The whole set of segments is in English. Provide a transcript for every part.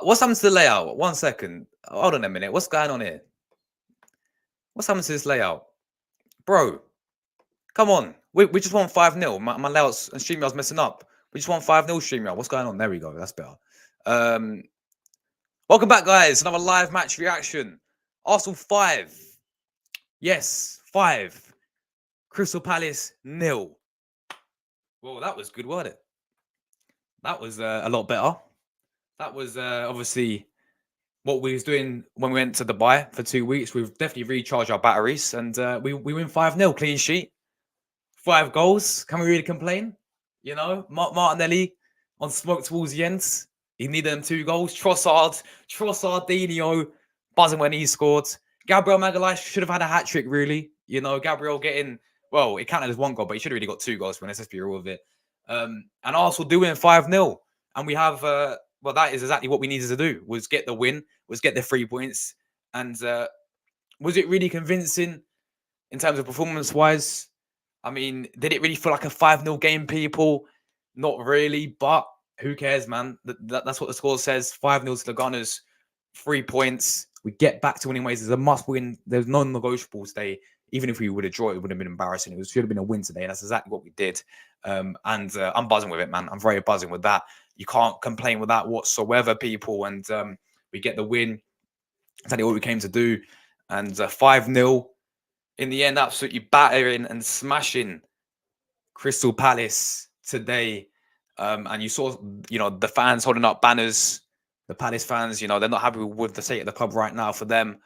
what's happened to the layout? 1 second. Hold on a minute. What's going on here? What's happened to this layout? Bro, come on. We just won 5-0. My layouts and StreamYard's messing up. We just won 5-0 StreamYard. What's going on? There we go. That's better. Welcome back, guys. Another live match reaction. Arsenal 5. Yes, 5. Crystal Palace 0. Well, that was good, wasn't it? That was a lot better. That was obviously what we was doing when we went to Dubai for 2 weeks. We've definitely recharged our batteries, and we win 5-0, clean sheet. 5 goals. Can we really complain? You know, Martinelli on smoke towards the end. He needed them 2 goals. Trossardinho buzzing when he scored. Gabriel Magalhaes should have had a hat-trick, really. You know, Gabriel getting, well, it counted as 1 goal, but he should have really got 2 goals, for let's be real with it. And Arsenal doing 5-0. And we have, well, that is exactly what we needed to do, was get the win, was get the 3 points. And was it really convincing in terms of performance-wise? I mean, did it really feel like a 5-0 game, people? Not really, but who cares, man? That's what the score says. 5-0 to the Gunners, 3 points. We get back to winning ways. There's a must-win. There's non-negotiable today. Even if we would have drawn, it would have been embarrassing. It should have been a win today, and that's exactly what we did. And I'm buzzing with it, man. I'm very buzzing with that. You can't complain with that whatsoever, people. And we get the win. That's exactly what we came to do. And 5-0. In the end, absolutely battering and smashing Crystal Palace today. And you saw, you know, the fans holding up banners. The Palace fans, you know, they're not happy with the state of the club right now for them.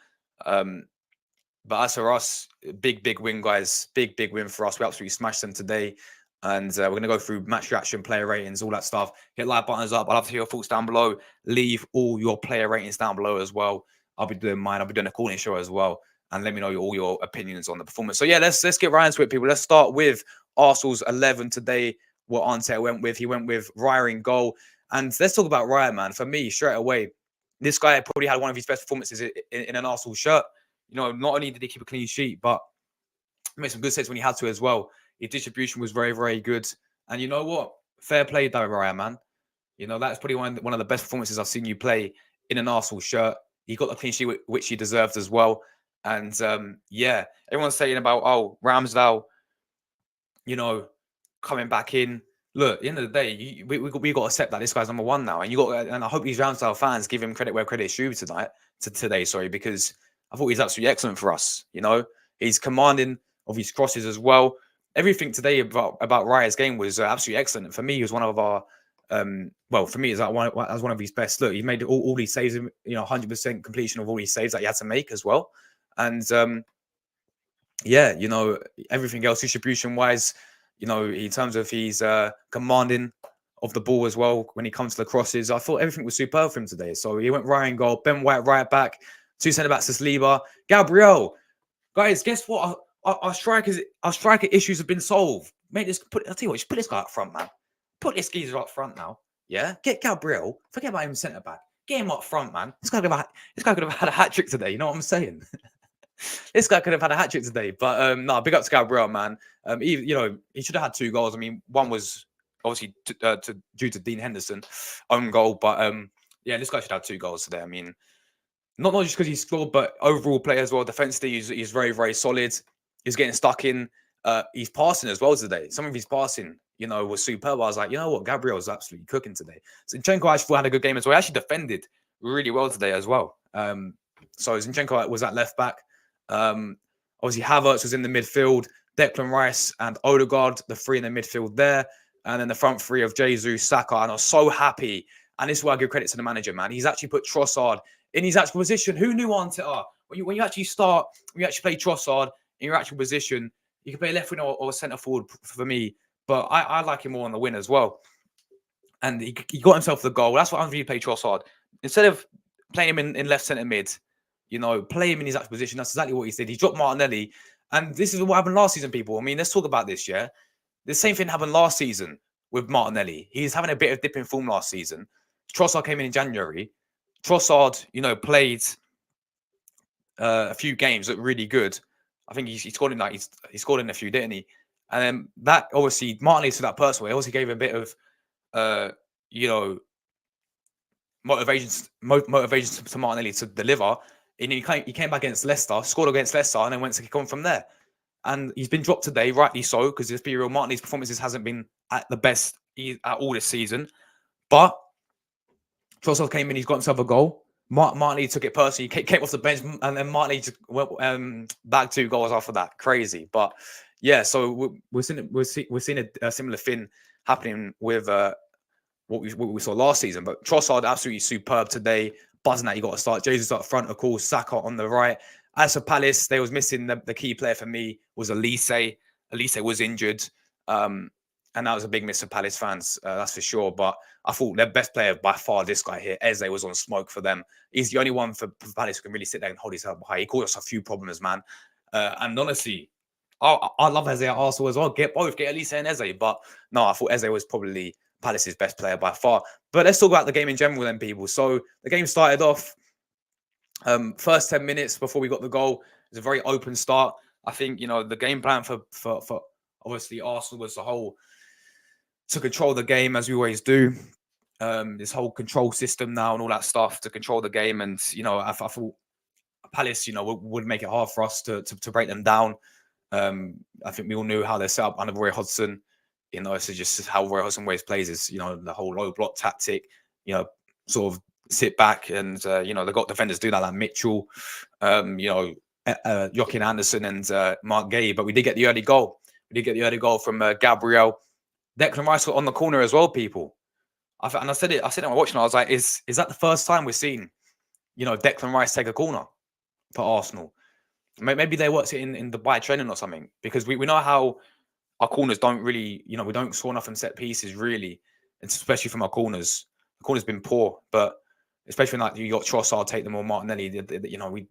But as for us, big win, guys. Big win for us. We absolutely smashed them today. And we're going to go through match reaction, player ratings, all that stuff. Hit like buttons up. I'd love to hear your thoughts down below. Leave all your player ratings down below as well. I'll be doing mine. I'll be doing a calling show as well. And let me know all your opinions on the performance. So, yeah, let's get right into it, people. Let's start with Arsenal's 11 today, what Arteta went with. He went with Raya in goal. And let's talk about Raya, man. For me, straight away, this guy probably had one of his best performances in an Arsenal shirt. You know, not only did he keep a clean sheet, but he made some good saves when he had to as well. His distribution was very good. And you know what? Fair play, though, Raya, man. You know, that's probably one of the best performances I've seen you play in an Arsenal shirt. He got the clean sheet, which he deserved as well. And, yeah, everyone's saying about, oh, Ramsdale, you know, coming back in. Look, at the end of the day, we got to accept that this guy's number 1 now. And I hope these Ramsdale fans give him credit where credit is due today, because I thought he's absolutely excellent for us. You know, he's commanding of his crosses as well. Everything today about Raya's game was absolutely excellent. For me, he was one of our, well, for me, as one of his best. Look, he made all these saves, you know, 100% completion of all these saves that he had to make as well. And yeah, you know, everything else distribution wise, you know, in terms of his commanding of the ball as well when he comes to the crosses, I thought everything was superb for him today. So he went Raya in goal, Ben White right back, 2 centre backs to Saliba, Gabriel. Guys, guess what? Our striker issues have been solved. Mate, I'll tell you what, just put this guy up front, man. Put this geezer up front now. Yeah, get Gabriel. Forget about him centre back. Get him up front, man. This guy could have had a hat trick today. You know what I'm saying? This guy could have had a hat trick today. But no, big up to Gabriel, man. You know, he should have had 2 goals. I mean, one was obviously due to Dean Henderson own goal, but yeah, this guy should have 2 goals today. I mean, not just because he scored, but overall play as well. Defensively, he's very solid. He's getting stuck in. He's passing as well today. Some of his passing, you know, was superb. I was like, you know what, Gabriel is absolutely cooking today. Zinchenko actually had a good game as well. He actually defended really well today as well. So Zinchenko was at left back. Obviously, Havertz was in the midfield. Declan Rice and Odegaard, the 3 in the midfield there. And then the front 3 of Jesus, Saka. And I was so happy. And this is why I give credit to the manager, man. He's actually put Trossard in his actual position. Who knew Arteta? When you actually play Trossard in your actual position, you can play left wing or centre forward for me. But I like him more on the wing as well. And he got himself the goal. That's what I'm really play Trossard. Instead of playing him in left centre mid, you know, play him in his actual position. That's exactly what he did. He dropped Martinelli. And this is what happened last season, people. I mean, let's talk about this, yeah? The same thing happened last season with Martinelli. He's having a bit of dip in form last season. Trossard came in January. Trossard, you know, played a few games that were really good. I think he scored in he scored in a few, didn't he? And then that obviously Martinelli to that personal way obviously gave a bit of you know, motivations to Martinelli to deliver. And he came back against Leicester, scored against Leicester, and then went to kick on from there. And he's been dropped today, rightly so, because let's be real, Martinelli's performances hasn't been at the best at all this season. But Trossard came in, he's got himself a goal. Martinelli took it personally, came off the bench, and then Martinelli just went back 2 goals after that. Crazy, but yeah. So we're seeing a similar thing happening with what we saw last season. But Trossard absolutely superb today, buzzing that he got to start. Jesus up front, of course, Saka on the right. As for Palace, they was missing the key player for me was Elise. Elise was injured. And that was a big miss for Palace fans, that's for sure. But I thought their best player by far, this guy here, Eze, was on smoke for them. He's the only one for Palace who can really sit there and hold his head high. He caused us a few problems, man. And honestly, I love Eze at Arsenal as well. Get Elise and Eze. But no, I thought Eze was probably Palace's best player by far. But let's talk about the game in general then, people. So the game started off, first 10 minutes before we got the goal. It was a very open start. I think, the game plan for obviously Arsenal was the whole to control the game, as we always do. This whole control system now and all that stuff to control the game. And, I thought Palace, would make it hard for us to break them down. I think we all knew how they're set up under Roy Hodgson. It's just how Roy Hodgson always plays is, the whole low block tactic, sort of sit back and, they got defenders do that like Mitchell, Joachim Anderson and Mark Gay. But we did get the early goal. We did get the early goal from Gabriel. Declan Rice got on the corner as well, people. And I said it when watching, I was like, is that the first time we're seeing, Declan Rice take a corner for Arsenal? Maybe they worked it in Dubai training or something, because we know how our corners don't really, we don't score enough in set pieces, really, and especially from our corners. The corner's been poor, but especially when you got Trossard take them or Martinelli,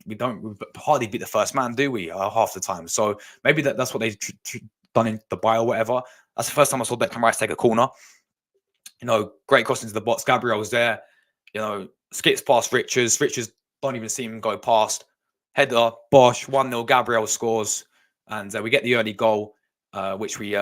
we don't hardly beat the first man, do we? Half the time. So maybe that's what they've done in Dubai or whatever. That's the first time I saw Declan Rice take a corner. Great cross into the box. Gabriel was there. Skips past Richards. Richards don't even see him go past. Header, Bosch, 1-0. Gabriel scores, and we get the early goal, which we,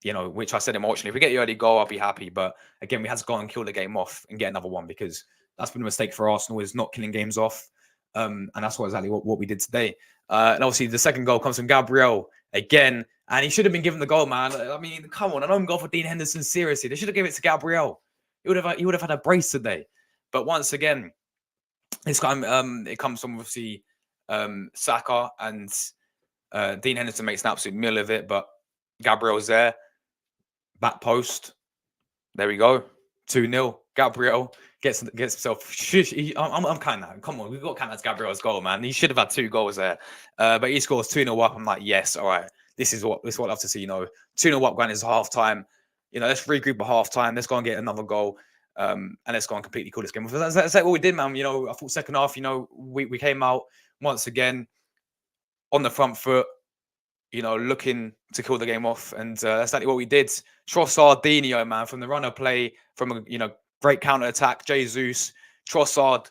which I said emotionally, if we get the early goal, I'll be happy. But again, we had to go and kill the game off and get another one, because that's been a mistake for Arsenal, is not killing games off. And that's exactly what we did today. And obviously, the second goal comes from Gabriel again. And he should have been given the goal, man. I mean, come on, an own goal for Dean Henderson. Seriously, they should have given it to Gabriel. He would have had a brace today. But once again, this time it comes from obviously Saka, and Dean Henderson makes an absolute meal of it. But Gabriel's there, back post. There we go, 2-0. Gabriel gets himself. I'm kind of. Come on, we've got to count as Gabriel's goal, man. He should have had 2 goals there, but he scores 2-0 up. I'm like, yes, all right. This is what I love to see. 2-0 up going into half time. Let's regroup at half time. Let's go and get another goal, and let's go and completely kill this game. That's what we did, man. I thought second half, we came out once again on the front foot, looking to kill the game off, and that's exactly what we did. Trossard, man, from the runner play, from a great counter attack. Jesus, Trossard,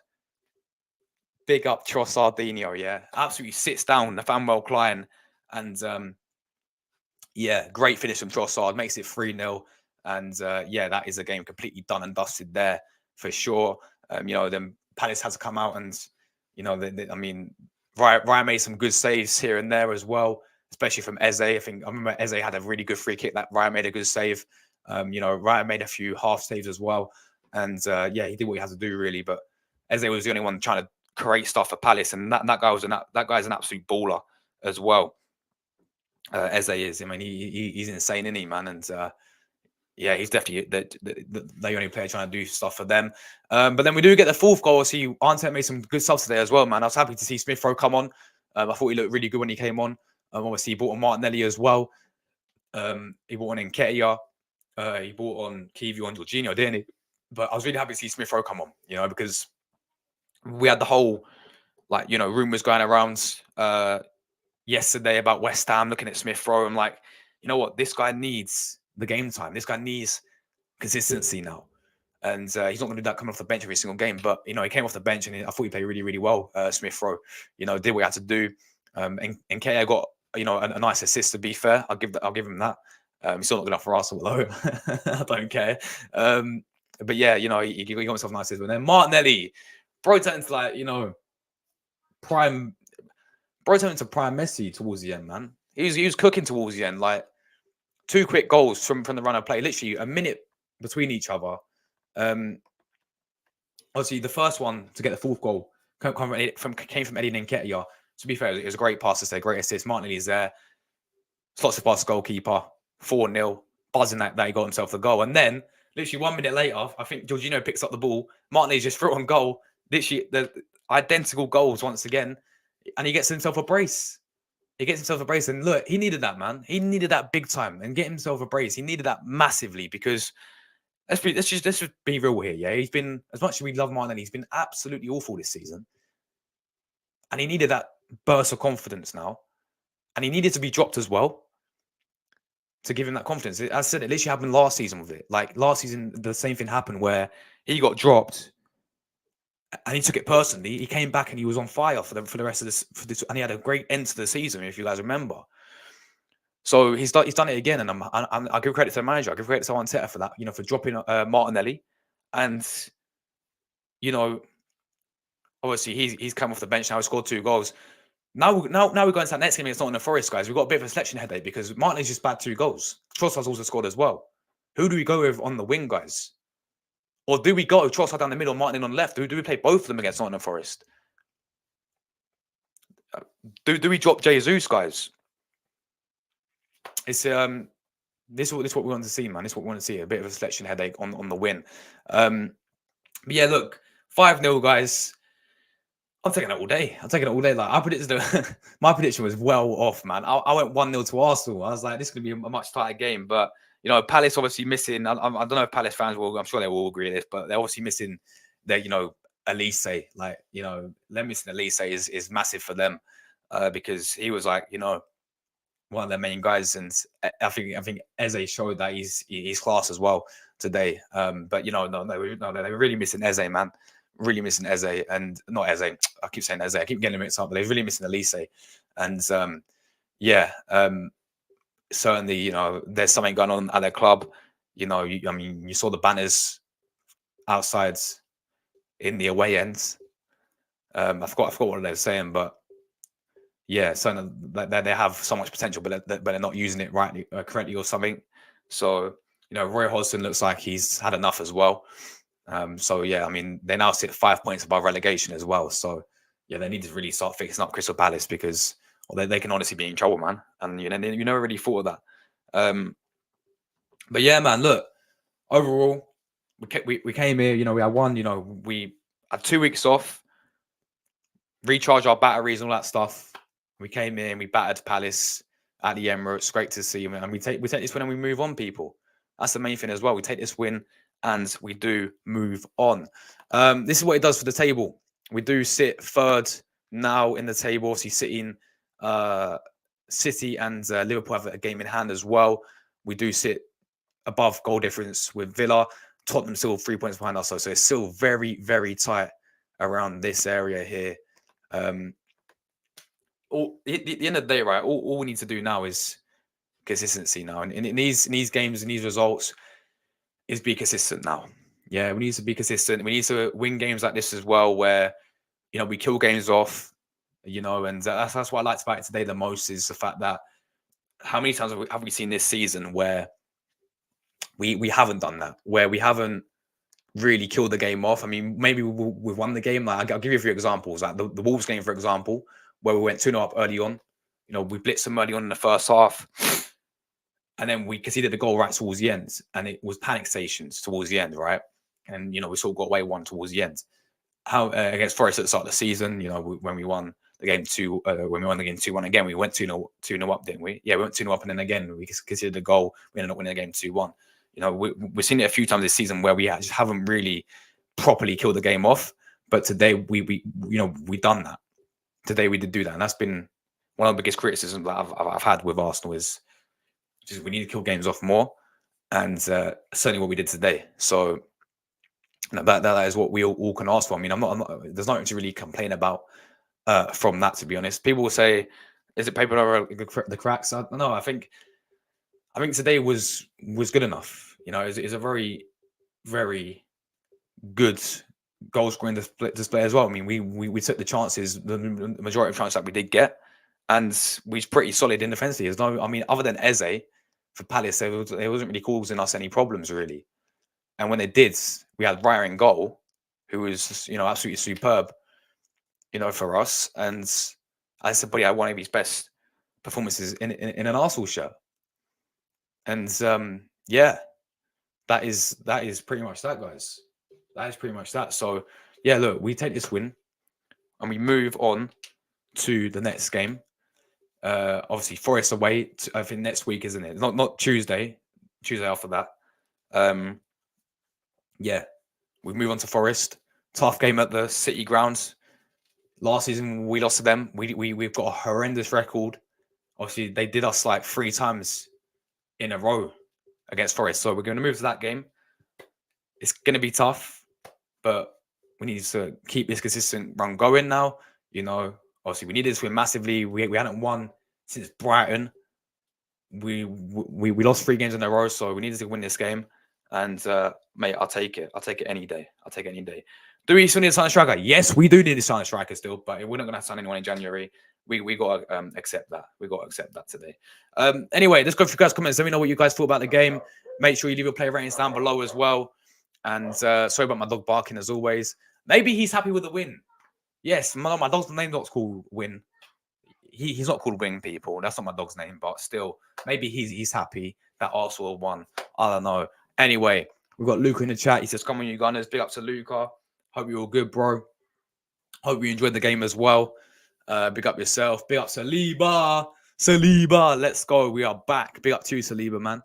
big up Trossard, yeah, absolutely sits down Nathaniel Klein, and yeah, great finish from Trossard, makes it 3-0. And yeah, that is a game completely done and dusted there for sure. Then Palace had to come out and, I mean, Ryan made some good saves here and there as well, especially from Eze. I remember Eze had a really good free kick that Ryan made a good save. Ryan made a few half saves as well. And yeah, he did what he had to do, really. But Eze was the only one trying to create stuff for Palace. And that guy's an absolute baller as well. Eze is. I mean, he's insane, isn't he, man? And yeah, he's definitely the only player trying to do stuff for them. But then we do get the fourth goal. See, Arteta made some good subs today as well, man. I was happy to see Smith Rowe come on. I thought he looked really good when he came on. Obviously, he brought on Martinelli as well. He brought on Nketiah. He brought on Kiwior and Jorginho, didn't he? But I was really happy to see Smith Rowe come on, because we had the whole, rumours going around yesterday about West Ham looking at Smith Rowe. I'm like, you know what? This guy needs the game time. This guy needs consistency now. And he's not going to do that coming off the bench every single game. But, he came off the bench and I thought he played really, really well, Smith Rowe. Did what he had to do. And Nketiah got, a nice assist, to be fair. I'll give him that. He's still not good enough for Arsenal, though. I don't care. But yeah, you know, he got himself a nice assist. And then Martinelli, bro, turned into like, you know, prime, bro turned into prime Messi towards the end, man. He was cooking towards the end, like 2 quick goals from the run of play, literally a minute between each other. Obviously, the first one to get the 4th goal came from Eddie Nketiah. To be fair, it was a great pass to say, great assist. Martinelli's there, slots it past the goalkeeper, 4-0, buzzing that he got himself the goal. And then, literally 1 minute later, I think Jorginho picks up the ball. Martinelli just threw it on goal. Literally, the identical goals once again. And he gets himself a brace. And look, he needed that, man. He needed that big time and get himself a brace. He needed that massively because let's just be real here. Yeah, he's been, as much as we love Martinelli, he's been absolutely awful this season. And he needed that burst of confidence now. And he needed to be dropped as well to give him that confidence. As I said, it literally happened last season with it. Like last season, the same thing happened where he got dropped and he took it personally. He came back and he was on fire for the rest of this, and he had a great end to the season, if you guys remember. So he's done it again, and I give credit to the manager. I give credit to Arteta for that, you know, for dropping Martinelli, and you know, obviously he's come off the bench now. He scored 2 goals. Now we're going to that next game against Nottingham Forest, guys. We've got a bit of a selection headache because Martinelli's just bagged 2 goals. Trossard's also scored as well. Who do we go with on the wing, guys? Or do we go Trossard down the middle, Martinelli on the left? Do we play both of them against Nottingham Forest? Do we drop Jesus, guys? It's this is what we want to see, man. This is what we want to see. A bit of a selection headache on the win. But yeah, look, 5-0, guys. I'm taking it all day. Like I predicted my prediction was well off, man. I went 1-0 to Arsenal. I was like, this is gonna be a much tighter game. But you know, Palace obviously missing. I don't know if Palace fans will. I'm sure they will all agree with this, but they're obviously missing their, you know, Elise. Like, you know, them missing Elise is massive for them because he was like, you know, one of their main guys, and I think Eze showed that he's class as well today. But you know, they were really missing Eze, man. Really missing Eze, and not Eze. I keep saying Eze. I keep getting them mixed up, but they're really missing Elise. And certainly, you know, there's something going on at their club. You know, I mean, you saw the banners outside in the away ends. I forgot what they were saying, but yeah, so that they have so much potential, but they're not using it correctly or something. So you know, Roy Hodgson looks like he's had enough as well. So yeah, I mean, they now sit 5 points above relegation as well. So yeah, they need to really start fixing up Crystal Palace because they can honestly be in trouble, man. And you never really thought of that. But yeah, man, look, overall, we came here, you know, we had one, you know, we had 2 weeks off, recharge our batteries and all that stuff. We came in, we battered Palace at the Emirates. Great to see, and we take this win and we move on, people. That's the main thing as well. We take this win and we do move on. This is what it does for the table. We do sit 3rd now in the table. Obviously, sitting City and Liverpool have a game in hand as well. We do sit above goal difference with Villa. Tottenham still 3 points behind us, so it's still very, very tight around this area here. At the end of the day, right? All we need to do now is consistency now, and in these games and these results is be consistent now. Yeah, we need to be consistent. We need to win games like this as well, where you know we kill games off. You know, and that's what I liked about it today the most is the fact that how many times have we seen this season where we haven't done that, where we haven't really killed the game off. I mean, maybe we've won the game. Like I'll give you a few examples, like the Wolves game, for example, where we went 2-0 up early on. You know, we blitzed them early on in the first half, and then we conceded the goal right towards the end, and it was panic stations towards the end, right? And you know, we sort of got away one towards the end. How against Forest at the start of the season, you know, when we won the game 2-1 again, we went 2-0 up, didn't we? Yeah, we went 2-0 up, and then again we conceded the goal. We ended up winning the game 2-1. You know, we've seen it a few times this season where we just haven't really properly killed the game off. But today we done that. Today we did do that, and that's been one of the biggest criticisms that I've had with Arsenal is just we need to kill games off more, and certainly what we did today. So you know, that is what we all can ask for. I mean, I'm not there's nothing to really complain about from that, to be honest. People will say, "Is it paper over the cracks?" I don't know. I think today was good enough. You know, it's a very, very good goal scoring display as well. I mean, we took the chances, the majority of chances that we did get, and we was pretty solid in defensively. There's no, I mean, other than Eze for Palace, they wasn't really causing us any problems really. And when they did, we had Raya in goal, who was, you know, absolutely superb, you know, for us. And I said, but yeah, one of his best performances in an Arsenal shirt. And yeah, that is pretty much that, guys. That is pretty much that. So yeah, look, we take this win and we move on to the next game. Obviously, Forest away. I think next week, isn't it? Not Tuesday. Tuesday after that. Yeah, we move on to Forest. Tough game at the City grounds. Last season we lost to them. We've got a horrendous record. Obviously, they did us like 3 times in a row against Forest. So we're going to move to that game. It's going to be tough, but we need to keep this consistent run going now. You know, obviously we needed this win massively. We hadn't won since Brighton. We lost 3 games in a row, so we needed to win this game. And mate, I'll take it. I'll take it any day. I'll take it any day. Do we still need a sign striker? Yes, we do need a sign striker still, but we're not going to sign anyone in January. We got to accept that. We got to accept that today. Anyway, let's go through guys' comments. Let me know what you guys thought about the game. Make sure you leave your player ratings down below as well. And sorry about my dog barking as always. Maybe he's happy with the win. Yes, my dog's name not called Win. He's not called Wing, people. That's not my dog's name, but still, maybe he's happy that Arsenal won. I don't know. Anyway, we've got Luca in the chat. He says, "Come on, you Gunners. Big up to Luca. Hope you're all good, bro. Hope you enjoyed the game as well. Big up yourself. Big up Saliba. Saliba. Let's go. We are back. Big up to you, Saliba, man.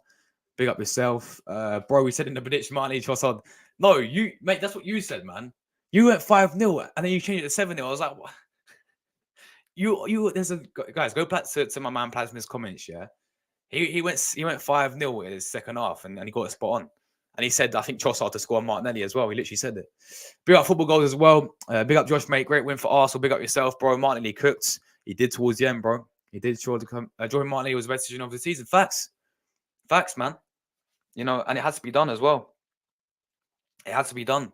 Big up yourself. Bro, we said in the prediction, Martin Trossard. No, you, mate, that's what you said, man. You went 5-0 and then you changed it to 7-0. I was like, what? There's a, guys, go back to my man Plasma's comments, yeah? He went 5-0 in his second half and he got a spot on. And he said, I think Trossard to score on Martinelli as well. He literally said it. Big up football goals as well. Big up Josh, mate. Great win for Arsenal. Big up yourself, bro. Martinelli cooked. He did towards the end, bro. He did. Jordan Martinelli was the best decision of the season. Facts. Facts, man. You know, and it has to be done as well. It has to be done.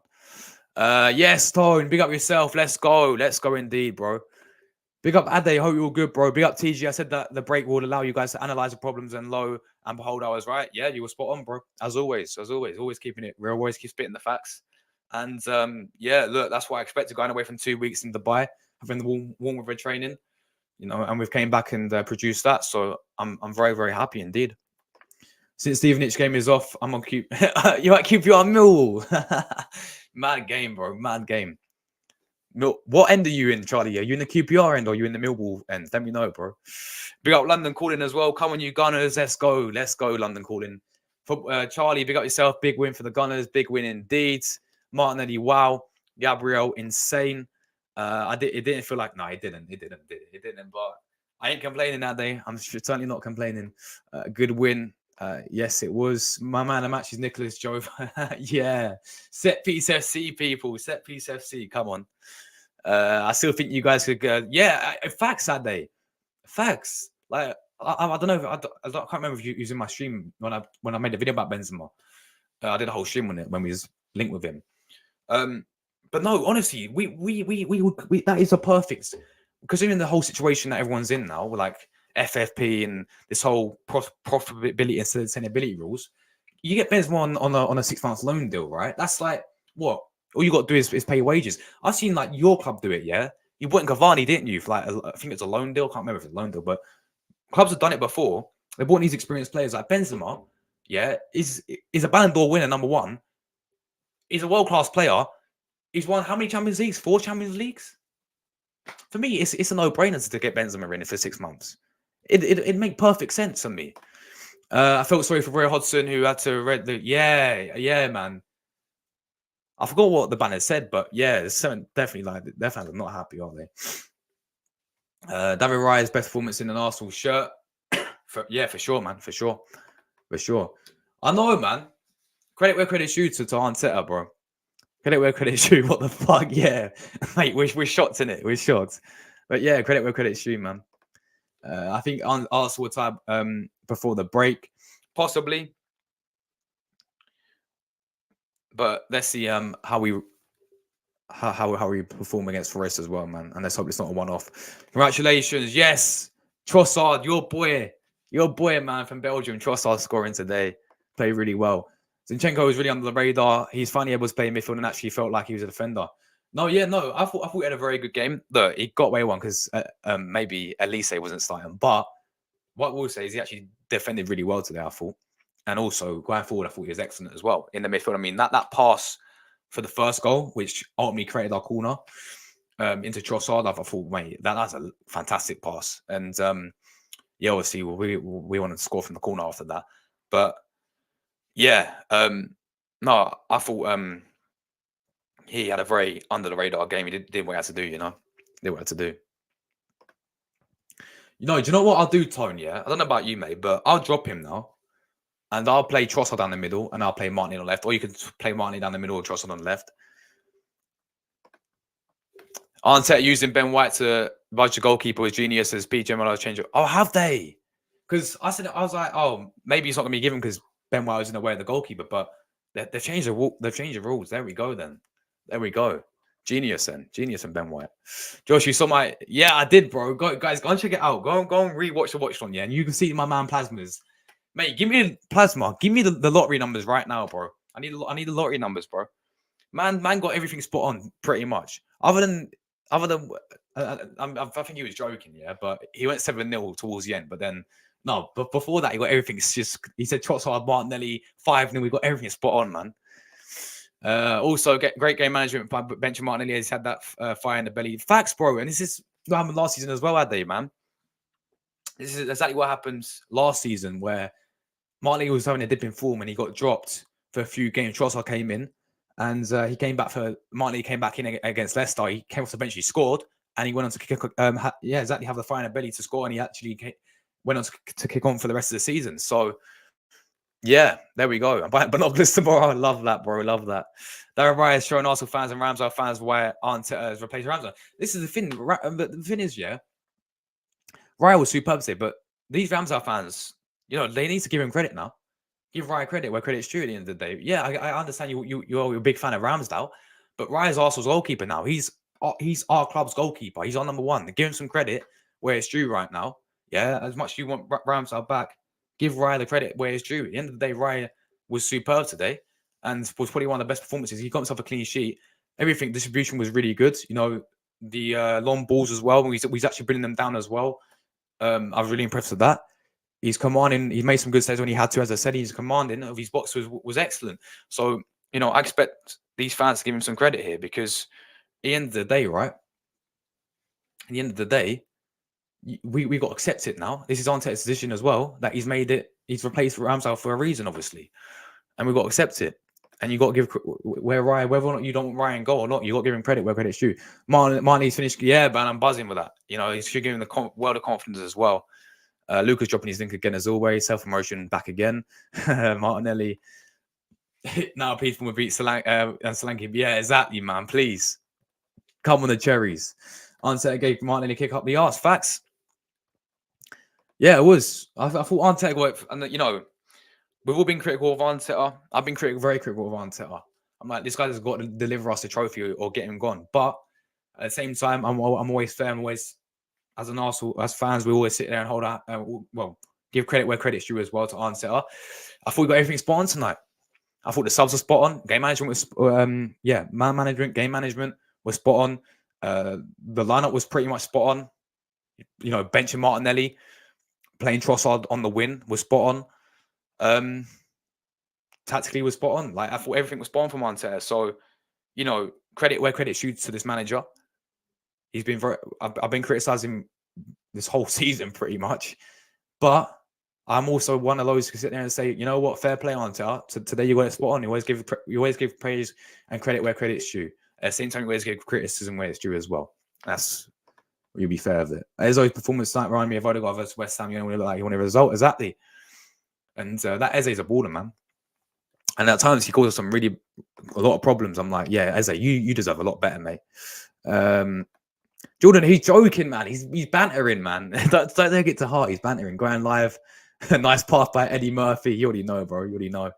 Yes, Tone. Big up yourself. Let's go. Let's go indeed, bro. Big up Ade. Hope you're all good, bro. Big up TG. I said that the break will allow you guys to analyze the problems and low. And behold, I was right. Yeah, you were spot on, bro. As always. Always keeping it real. Always keep spitting the facts. And yeah, look, that's what I expected going away from 2 weeks in Dubai, having the warm weather training, you know, and we've came back and produced that. So I'm very, very happy indeed. Since Stevenage game is off, I'm on keep. You might keep you on Millwall. Mad game, bro. Mad game. What end are you in, Charlie? Are you in the QPR end or are you in the Millwall end? Let me know, bro. Big up London calling as well. Come on, you Gunners. Let's go. Let's go, London calling. For Charlie, big up yourself. Big win for the Gunners. Big win indeed. Martinelli, wow. Gabriel, insane. It didn't feel like, no, it didn't. It didn't. But I ain't complaining that day. I'm certainly not complaining. Good win. Yes, it was. My man, the match is Nicholas Jove. Yeah. Set piece FC, people. Set piece FC. Come on. I still think you guys could go. Yeah, facts that day. Facts. Like, I don't know. I can't remember if you was in my stream when I made a video about Benzema. I did a whole stream on it when we was linked with him. But no, honestly, we that is a perfect, because even the whole situation that everyone's in now, like FFP and this whole profitability and sustainability rules, you get Benzema on a 6 month loan deal, right? That's like what all you got to do is pay wages. I've seen like your club do it, yeah. You bought in Cavani, didn't you? For like I think it's a loan deal. Can't remember if it's a loan deal, but clubs have done it before. They bought these experienced players like Benzema. Yeah, is a Ballon d'Or winner, number one. He's a world class player. He's won how many Champions Leagues? 4 Champions Leagues. For me, it's a no brainer to get Benzema in for 6 months. It make perfect sense for me. I felt sorry for Roy Hodgson who had to read the yeah man. I forgot what the banner said, but yeah, there's definitely like their fans are not happy, are they? David Raya's best performance in an Arsenal shirt. For sure, man. For sure. I know, man. Credit where credit's due to Arteta, bro. Credit where credit's due. What the fuck? Yeah. Mate, we're shocked in it. We're shocked. But yeah, credit where credit's due, man. I think Arsenal time before the break. Possibly. But let's see how we perform against Forest as well, man. And let's hope it's not a one-off. Congratulations, yes, Trossard, your boy, man, from Belgium. Trossard scoring today, played really well. Zinchenko was really under the radar. He's finally able to play midfield and actually felt like he was a defender. No, I thought he had a very good game. Look, he got away one because maybe Elise wasn't starting, but what we'll say is he actually defended really well today, I thought. And also going forward, I thought he was excellent as well in the midfield. I mean, that pass for the first goal, which ultimately created our corner into Trossard, I thought, mate, that's a fantastic pass. And yeah, obviously we wanted to score from the corner after that. But yeah, no, I thought he had a very under the radar game. He did what he had to do, Did what he had to do. Do you know what I'll do, Tone? Yeah, I don't know about you, mate, but I'll drop him now. And I'll play Trossard down the middle, and I'll play Martin on the left. Or you can play Martin down the middle or Trossard on the left. Arteta using Ben White to budge the goalkeeper with genius as PJ Miller change. Oh, have they? Because I was like, oh, maybe it's not going to be given because Ben White was in the way of the goalkeeper. But they've changed the rules. There we go then. There we go. Genius and Ben White. Josh, you saw my... Yeah, I did, bro. Guys, go and check it out. Go and rewatch the watch on, yeah? And you can see my man Plasmas. Mate, give me Plasma. Give me the lottery numbers right now, bro. I need the lottery numbers, bro. Man got everything spot on pretty much. Other than I think he was joking, yeah. But he went 7-0 towards the end. But then no, but before that he got everything. It's just he said Trossard, Martinelli 5-0. We got everything spot on, man. Also, great game management by Bench Martinelli. He's had that fire in the belly. Facts, bro. And this is what happened last season as well, had they, man? This is exactly what happened last season, where Martinelli was having a dip in form and he got dropped for a few games. Trossard came in and he came back Martinelli came back in against Leicester. He came off the bench, he scored, and he went on to kick have the fire in the belly to score, and he actually went on to kick on for the rest of the season. So yeah, there we go. But not this tomorrow. I love that, bro. Love that. Darren Raya is showing Arsenal fans and Ramsdale fans why Arteta has replaced Ramsdale. This is the thing. The thing is, yeah, Raya was superb today, but these Ramsdale fans, they need to give him credit now. Give Raya credit where credit's due at the end of the day. Yeah, I understand you're a big fan of Ramsdale, but Raya's Arsenal's goalkeeper now. He's our club's goalkeeper. He's our number one. Give him some credit where it's due right now. Yeah, as much as you want Ramsdale back, give Raya the credit where it's due. At the end of the day, Raya was superb today and was probably one of the best performances. He got himself a clean sheet. Everything, distribution was really good. The long balls as well. He's actually bringing them down as well. I was really impressed with that. He's commanding. He made some good saves when he had to. As I said, his commanding of his box was excellent. So, I expect these fans to give him some credit here because at the end of the day, right? At the end of the day, we got to accept it now. This is Arteta's decision as well, that he's made it. He's replaced Ramsdale for a reason, obviously. And we've got to accept it. And you got to give whether or not you don't want Ryan go or not, you got to give him credit where credit's due. Martinelli's finished. Yeah, man, I'm buzzing with that. He should give him the world of confidence as well. Lucas dropping his link again as always. Self-promotion back again. Martinelli. Now please from beat Solanke. Yeah, exactly, man. Please. Come on the cherries. Arteta gave Martinelli kick up the arse. Facts. Yeah, it was. I thought Arteta worked, and we've all been critical of Arteta. I've been very critical of Arteta. I'm like, this guy has got to deliver us a trophy or get him gone. But at the same time, I'm always fair. I'm always, as an Arsenal, as fans, we always sit there and hold out. Give credit where credit's due as well to Arteta. I thought we got everything spot on tonight. I thought the subs were spot on. Game management was, man management, game management was spot on. The lineup was pretty much spot on. Benching Martinelli, playing Trossard on the win was spot on. Tactically was spot on. Like, I thought everything was spot on from Arteta. So, credit where credit's due to this manager. He's been I've been criticizing this whole season pretty much, but I'm also one of those who sit there and say, you know what, fair play on today. You got it spot on. You always give praise and credit where credit's due. At the same time, you always give criticism where it's due as well. That's you'll be fair with it. Eze's performance tonight reminded me of Odegaard versus West Ham. You want a result exactly, and that Eze's a baller, man. And at times he causes a lot of problems. I'm like, yeah, Eze, you deserve a lot better, mate. Jordan, he's joking, man. He's bantering, man. Don't take it to heart. He's bantering. Going live Nice pass by Eddie Murphy. You already know, bro. You already know.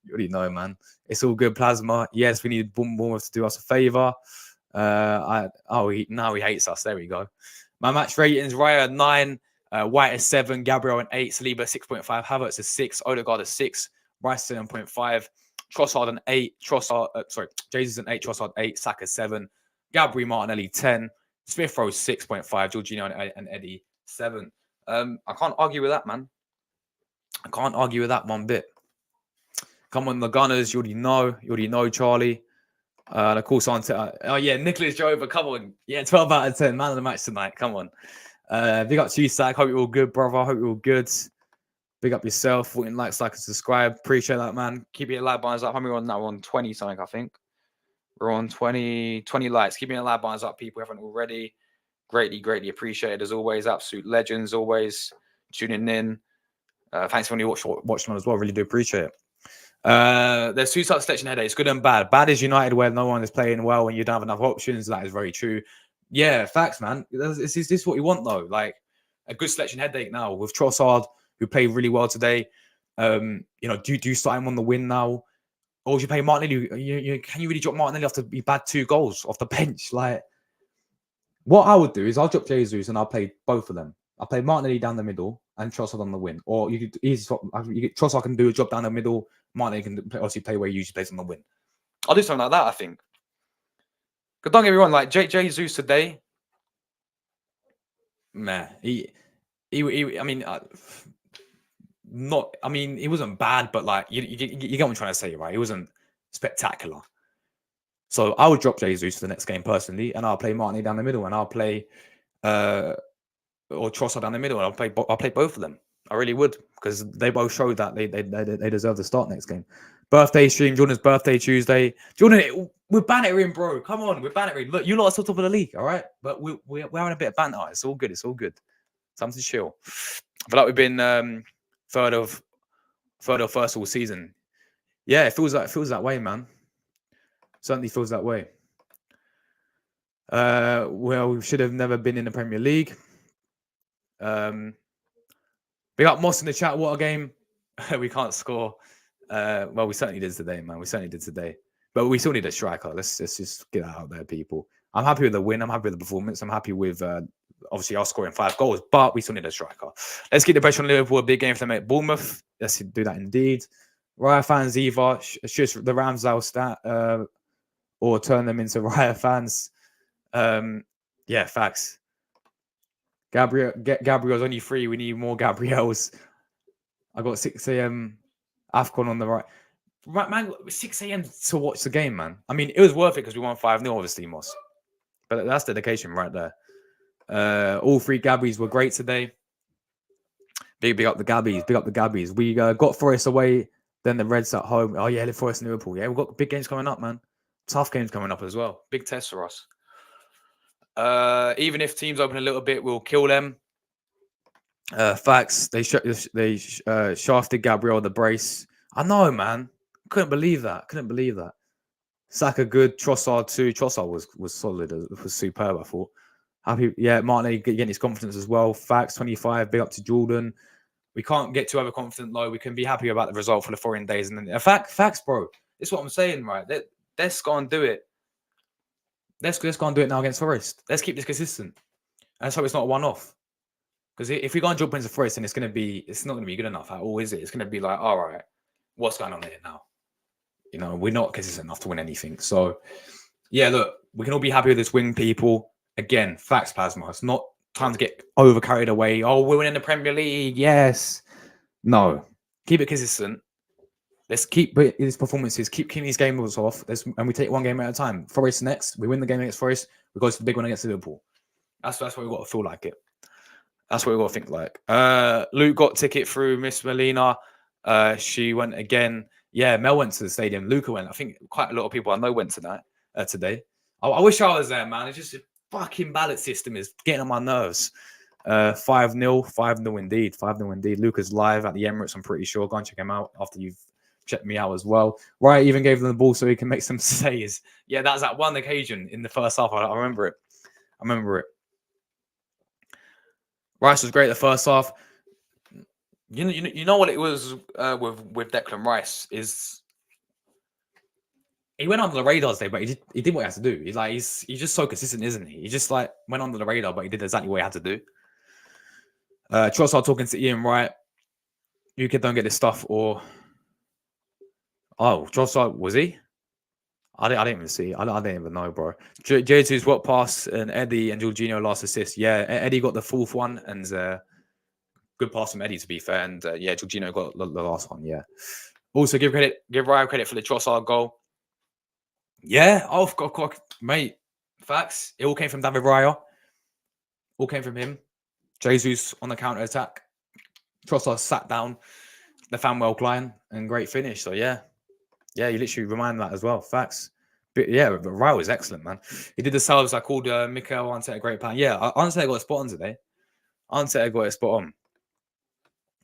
You already know, man. It's all good, Plasma. Yes, we need Bournemouth to do us a favor. Now he hates us. There we go. My match ratings: Raya 9, White is 7, Gabriel an 8, Saliba 6.5, Havertz is 6, Odegaard is 6, Rice 7.5, Trossard an 8, Jesus an 8, Trossard 8, Saka 7, Gabriel Martinelli 10, Smith Rowe 6.5, Jorginho and Eddie 7. I can't argue with that, man. I can't argue with that one bit. Come on, the Gunners. You already know, Charlie. And of course, oh yeah, Nicholas Jova. Come on, yeah, 12 out of 10, man of the match tonight. Come on. Big up to you, Sack. Hope you're all good, brother. Hope you're all good. Big up yourself. Wouldn't like and subscribe. Appreciate that, man. Keep your like buttons up. How many we're on now? We're on 20 something, I think. We're on 20 likes. Keep your like buttons up, people. Haven't already. Greatly appreciated as always. Absolute legends always tuning in. Thanks for watching on as well. Really do appreciate it. There's two types of selection headaches, good and bad. Bad is United, where no one is playing well and you don't have enough options. That is very true. Yeah, facts, man. Is this what you want though? Like a good selection headache now with Trossard, who played really well today. Do you start him on the win now, or do you play Martinelli? Can you really drop Martinelli after he bad 2 goals off the bench? Like, what I would do is I'll drop Jesus and I'll play both of them. I'll play Martinelli down the middle and Trossard on the win. Or you could easily swap. Trossard can do a job down the middle. Martinelli can obviously play where he usually plays on the win. I'll do something like that, I think. But don't get me wrong, like Jesus today, man, he wasn't bad, but like you get what I'm trying to say, right? He wasn't spectacular. So I would drop Jesus for the next game personally, and I'll play Martinelli down the middle, and I'll play or Trossard down the middle, and I'll play both of them. I really would, because they both showed that they deserve to start next game. Birthday stream, Jordan's birthday Tuesday. Jordan, we're bantering, bro. Come on, we're bantering. Look, you lot are still top of the league, all right? But we're having a bit of banter. It's all good. It's all good. Time to chill. I feel like we've been third or first all season. Yeah, it feels that way, man. Certainly feels that way. Well, we should have never been in the Premier League. Big up Moss in the chat. What a game. We can't score. Well, we certainly did today, man. We certainly did today. But we still need a striker. Let's just get that out there, people. I'm happy with the win. I'm happy with the performance. I'm happy with, obviously, us scoring 5 goals. But we still need a striker. Let's get the pressure on Liverpool. A big game for them at Bournemouth. Let's do that indeed. Raya fans either shush the Ramsdale stat or turn them into Raya fans. Yeah, facts. Gabriel's only 3. We need more Gabriels. I got 6 a.m. AFCON on the right. Man, 6 a.m. to watch the game, man. I mean, it was worth it because we won 5-0, obviously, Moss. But that's dedication right there. All 3 Gabbies were great today. Big up the Gabbies. Big up the Gabbies. We got Forest away, then the Reds at home. Oh, yeah, Forest and Liverpool. Yeah, we've got big games coming up, man. Tough games coming up as well. Big test for us. Even if teams open a little bit, we'll kill them. Facts. They shafted Gabriel the brace. I know, man. Couldn't believe that. Saka good. Trossard too. Trossard was solid. It was superb, I thought. Happy. Yeah, Martinelli getting his confidence as well. Facts 25. Big up to Jordan. We can't get too overconfident though. We can be happy about the result for the foreign days. And then facts, bro. It's what I'm saying, right? Let's go and do it. Let's go and do it now against Forest. Let's keep this consistent. And so it's not a one-off. Because if we go and jump into Forest, then it's not going to be good enough at all, is it? It's going to be like, all right, what's going on here now? We're not consistent enough to win anything. So, yeah, look, we can all be happy with this win, people. Again, facts, Plasma. It's not time to get over carried away. Oh, we're winning the Premier League. Yes. No. Keep it consistent. Let's keep these performances, keep these games off, and we take one game at a time. Forest next. We win the game against Forest. We go to the big one against Liverpool. That's what we've got to feel like it. That's what we've got to think like. Luke got ticket through Miss Melina. She went again. Yeah, Mel went to the stadium. Luca went. I think quite a lot of people I know went to that today. I wish I was there, man. It's just a fucking ballot system is getting on my nerves. 5-0 indeed. 5-0 indeed. Luca's live at the Emirates, I'm pretty sure. Go and check him out after you've checked me out as well. Right, even gave them the ball so he can make some saves. Yeah, that's that one occasion in the first half. I remember it. Rice was great the first half. You know what it was with Declan Rice is he went under the radar today, but he did what he had to do. He's just so consistent, isn't he? He just like went under the radar, but he did exactly what he had to do. Trossard talking to Ian Wright. You kid don't get this stuff, or Trossard was he? I didn't even see. I didn't even know, bro. Jesus, what pass and Eddie and Jorginho last assist? Yeah, Eddie got the fourth one, and good pass from Eddie to be fair. And yeah, Jorginho got the last one. Yeah. Also, give Raya credit for the Trossard goal. Yeah, of course, mate. Facts. It all came from David Raya. All came from him. Jesus on the counter attack. Trossard sat down. The Fanwell line and great finish. So yeah, you literally remind that as well. Facts. But yeah, Raya was excellent, man. He did the salves. I called Mikel Arteta a great plan. Yeah, Arteta got a spot on today. Arteta got a spot on.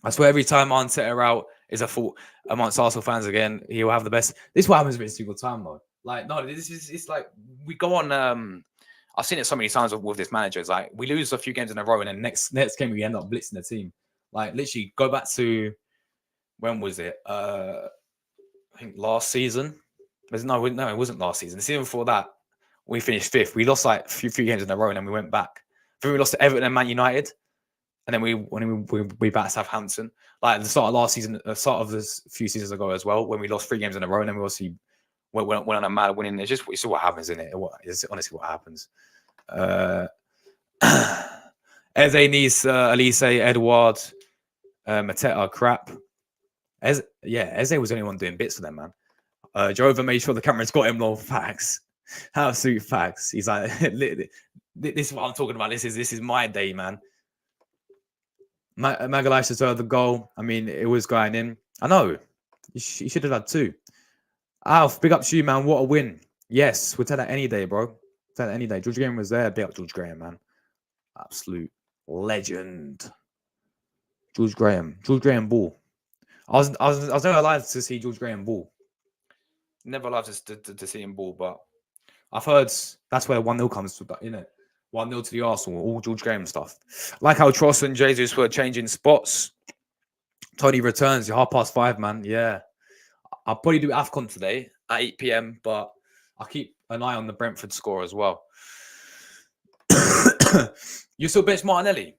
I swear every time Arteta out is a fault amongst Arsenal fans again. He will have the best. This is what happens every single time, though. Like, no, it's like we go on. I've seen it so many times with this manager. It's like we lose a few games in a row, and then next game we end up blitzing the team. Like literally, go back to when was it? I think last season. No, it wasn't last season. The season before that, we finished 5th. We lost like a few games in a row, and then we went back. I think we lost to Everton and Man United, and then we back Southampton. Like at the start of last season, the start of this few seasons ago as well, when we lost 3 games in a row, and then we obviously went on a mad winning. It's what happens, isn't it? It's honestly what happens. Eze, Nice, Elise, Edouard, Mateta, crap. Eze was the only one doing bits for them, man. Jova made sure the camera's got him low. Facts. Absolute facts. He's like, this is what I'm talking about. This is my day, man. Magalhaes deserved the goal. I mean, it was going in. I know. He should have had 2. Alf, big up to you, man. What a win. Yes, we'll tell that any day, bro. Tell that any day. George Graham was there. Big up George Graham, man. Absolute legend. George Graham ball. I was never alive to see George Graham ball. Never allowed to see him ball, but I've heard that's where 1-0 comes from, innit? 1-0 to the Arsenal, all George Graham stuff. Like how Tross and Jesus were changing spots. Tony returns, 5:30, man. Yeah. I'll probably do AFCON today at 8 p.m, but I'll keep an eye on the Brentford score as well. You still bench Martinelli?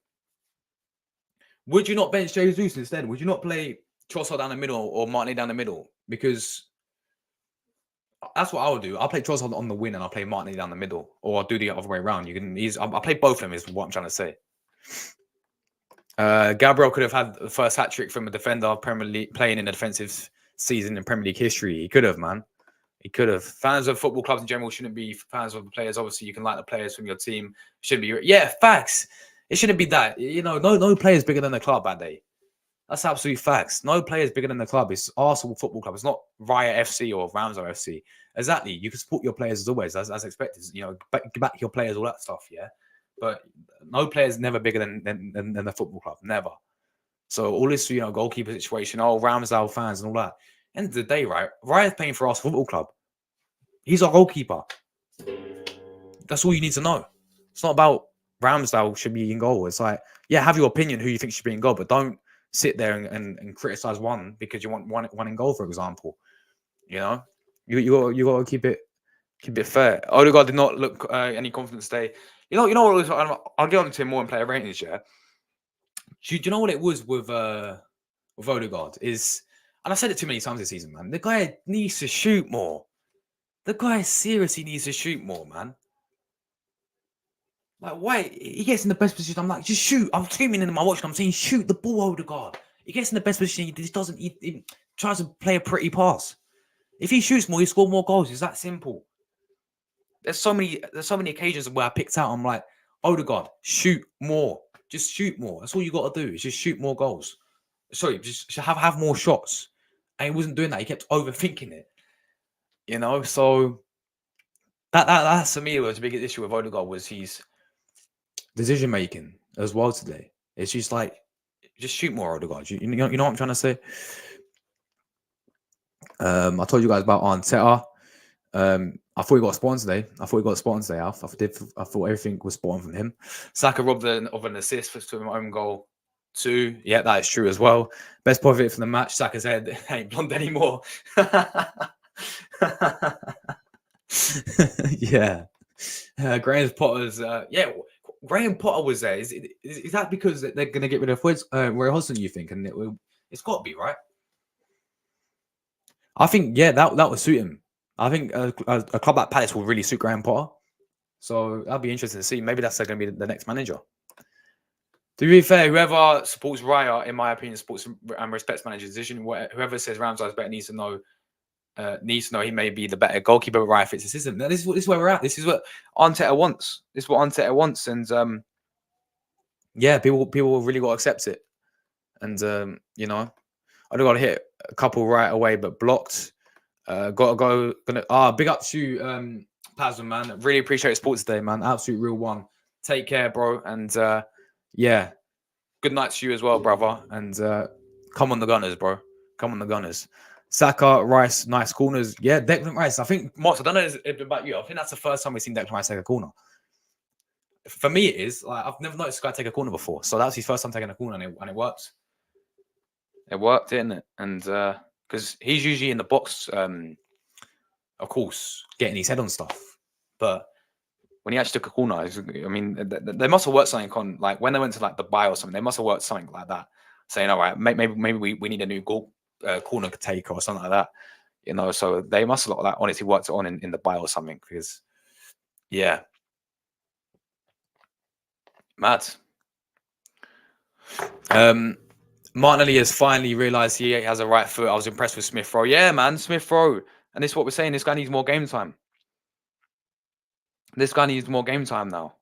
Would you not bench Jesus instead? Would you not play Trossard down the middle or Martinelli down the middle? Because that's what I would do. I'll play Trossard on the wing and I'll play Martinelli down the middle, or I'll do the other way around. I'll play both of them. Is what I'm trying to say. Gabriel could have had the first hat trick from a defender Premier League playing in a defensive season in Premier League history. He could have, man. He could have. Fans of football clubs in general shouldn't be fans of the players. Obviously, you can like the players from your team. Shouldn't be. Yeah, facts. It shouldn't be that. You know, no player is bigger than the club that day. That's absolute facts. No player is bigger than the club. It's Arsenal Football Club. It's not Raya FC or Ramsar FC. Exactly. You can support your players as always, as expected. You know, back your players, all that stuff. Yeah, but no player is never bigger than the football club. Never. So all this, you know, goalkeeper situation, Ramsdale fans and all that. End of the day, right? Raya's paying for Arsenal Football Club. He's our goalkeeper. That's all you need to know. It's not about Ramsdale should be in goal. It's like, yeah, have your opinion who you think should be in goal, but don't sit there and criticize one because you want one in goal, for example. You know, you got to keep it fair. Odegaard did not look any confidence today. You know what it was? I'll get on to him more in player ratings. Yeah. Do you know what it was with Odegaard is, and I've said it too many times this season, man. The guy needs to shoot more. The guy seriously needs to shoot more, man. Like, why? He gets in the best position. I'm like, just shoot. I'm screaming in my watch. I'm saying, shoot the ball, Odegaard. He gets in the best position. He just doesn't. He tries to play a pretty pass. If he shoots more, he scores more goals. It's that simple. There's so many occasions where I picked out. I'm like, Odegaard, shoot more. Just shoot more. That's all you got to do. Is just shoot more goals. Sorry, just have more shots. And he wasn't doing that. He kept overthinking it. You know, so that's for me was the biggest issue with Odegaard was his decision making as well today. It's just like, just shoot more, Odegaard. You know what I'm trying to say? I told you guys about Arteta. I thought he got a spot on today. Alf. I thought everything was spot on from him. Saka robbed of an assist for his own goal. 2. Yeah, that is true as well. Best pivot from the match. Saka's head ain't blonde anymore. Yeah. Graham Potter's. Yeah, Graham Potter was there. Is that because they're going to get rid of Roy Hodgson, you think? And it's got to be, right? I think, yeah, that would suit him. I think a club like Palace will really suit Graham Potter. So that'll be interesting to see. Maybe that's going to be the next manager. To be fair, whoever supports Raya, in my opinion, supports and respects manager's decision. Whoever says Ramsey's better needs to know he may be the better goalkeeper. Raya fits the system. This is where we're at. This is what Arteta wants. This is what Arteta wants, and yeah, people really got to accept it. And you know, I got to hit a couple right away, but blocked. Got to go. Big up to Pazman, man. Really appreciate sports today, man. Absolute real one. Take care, bro. And yeah, good night to you as well, brother. And come on the Gunners, bro. Come on the Gunners. Saka, Rice, nice corners. Yeah, Declan Rice. I think, Moss, I don't know about you. I think that's the first time we've seen Declan Rice take a corner. For me, it is. Like, I've never noticed this guy take a corner before. So that's his first time taking a corner, and it worked. It worked, didn't it? And because he's usually in the box, of course, getting his head on stuff. But when he actually took a corner, I mean, they must have worked something on, like, when they went to like Dubai or something, they must have worked something like that, saying, all right, maybe we need a new corner taker or something like that, you know. So they must have like honestly worked it on in Dubai or something, because yeah, mad. Martinelli has finally realised he has a right foot. I was impressed with Smith Rowe. Yeah, man, Smith Rowe. And this is what we're saying. This guy needs more game time. This guy needs more game time now.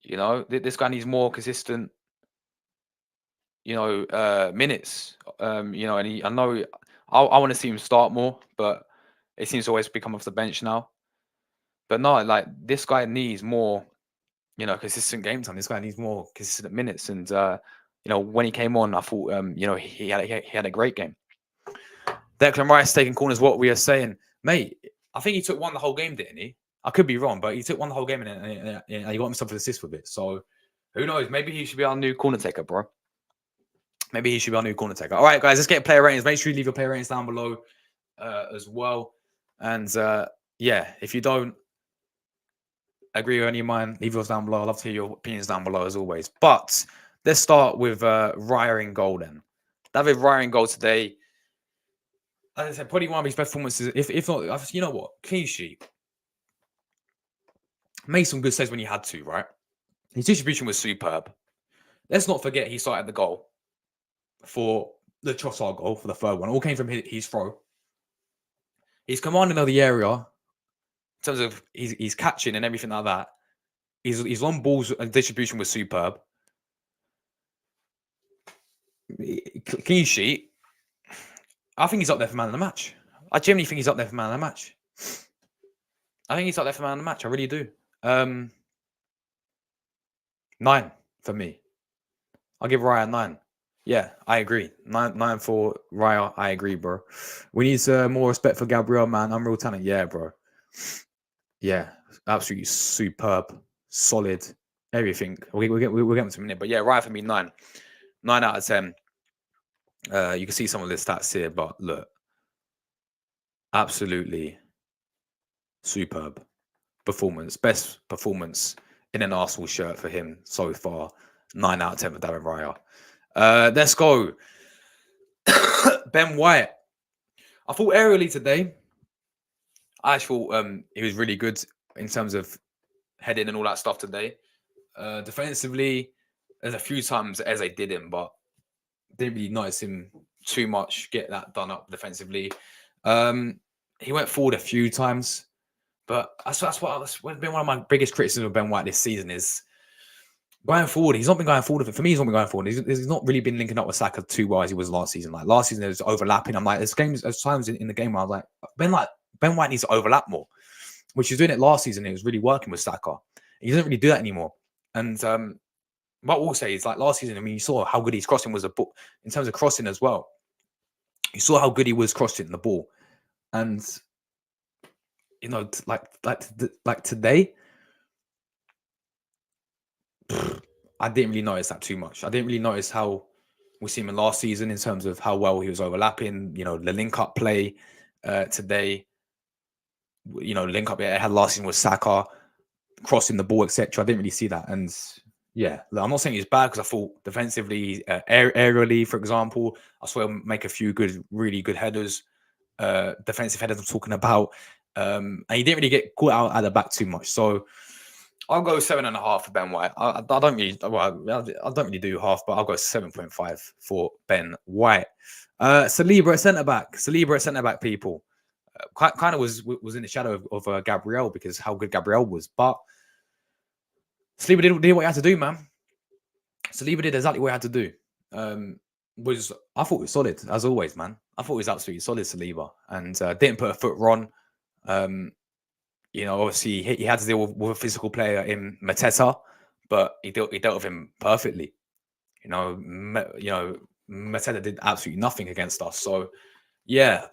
You know, this guy needs more consistent, you know, minutes. You know, and I know I want to see him start more, but it seems to always become off the bench now. But no, like, this guy needs more, you know, consistent game time. This guy needs more consistent minutes. And you know, when he came on, I thought, you know, he had a great game. Declan Rice taking corners. What we are saying, mate. I think he took one the whole game, didn't he? I could be wrong, but he took one the whole game and he got himself an assist with it. So who knows? Maybe he should be our new corner taker, bro. Maybe he should be our new corner taker. All right, guys, let's get player ratings. Make sure you leave your player ratings down below as well. And yeah, if you don't agree with any of mine, leave yours down below. I'd love to hear your opinions down below as always. But let's start with Raya in goal then. David Raya in goal today. As I said, probably one of his best performances. If not, you know what? Clean sheet. Made some good saves when he had to, right? His distribution was superb. Let's not forget he started the goal for the Trossard goal for the third one. All came from his throw. He's commanding of the area in terms of he's catching and everything like that. His long balls and distribution was superb. Clean sheet. I think he's up there for man of the match. I genuinely think he's up there for man of the match. I think he's up there for man of the match. I really do. 9 for me. I'll give Raya 9. Yeah, I agree. 9 for Raya. I agree, bro. We need more respect for Gabriel, man. Unreal talent. Yeah, bro. Yeah, absolutely superb, solid, everything. We'll get to a minute, but yeah, Raya for me 9. 9 out of 10. You can see some of the stats here, but look, absolutely superb performance. Best performance in an Arsenal shirt for him so far. 9 out of 10 for David Raya. Let's go. Ben White. I thought aerially today, I actually thought he was really good in terms of heading and all that stuff today. Defensively, there's a few times Eze did him, but didn't really notice him too much get that done up defensively. He went forward a few times, but that's been one of my biggest criticisms of Ben White this season is going forward. He's not been going forward. For me, he's not been going forward. He's not really been linking up with Saka too well as he was last season. Like last season, it was overlapping. I'm like, there's times in the game where I was like, Ben White needs to overlap more, which he was doing it last season. It was really working with Saka. He doesn't really do that anymore. And what we'll say is, like last season, I mean, you saw how good his crossing was in terms of crossing as well. You saw how good he was crossing the ball, and you know, like today, I didn't really notice that too much. I didn't really notice how we see him in last season in terms of how well he was overlapping. The link up play today. Link up it had last season with Saka crossing the ball, etc. I didn't really see that, and yeah, I'm not saying he's bad because I thought defensively, aerially, for example, I saw him make a few really good headers, defensive headers. I'm talking about, and he didn't really get caught out at the back too much. So I'll go 7.5 for Ben White. I don't really, I don't really do half, but I'll go 7.5 for Ben White. Saliba at centre back. Saliba at centre back. People kind of was in the shadow of Gabriel because how good Gabriel was, but Saliba did what he had to do, man. Saliba did exactly what he had to do. I thought it was solid as always, man. I thought it was absolutely solid, Saliba, and didn't put a foot wrong. Obviously he had to deal with a physical player in Mateta, but he dealt with him perfectly. Mateta did absolutely nothing against us. So yeah,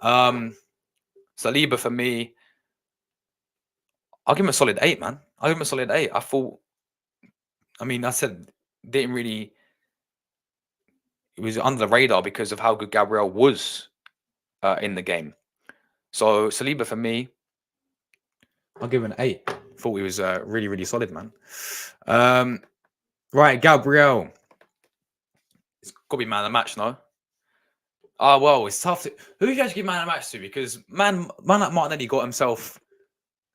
Saliba for me, I'll give him a solid 8, man. I'll give him a solid 8. I said didn't really. It was under the radar because of how good Gabriel was in the game. So Saliba for me, I'll give him an 8. Thought he was really, really solid, man. Right, Gabriel. It's got to be man of the match, no? Oh, well, it's tough. Who do you actually give man of the match to? Because man like Martinelli got himself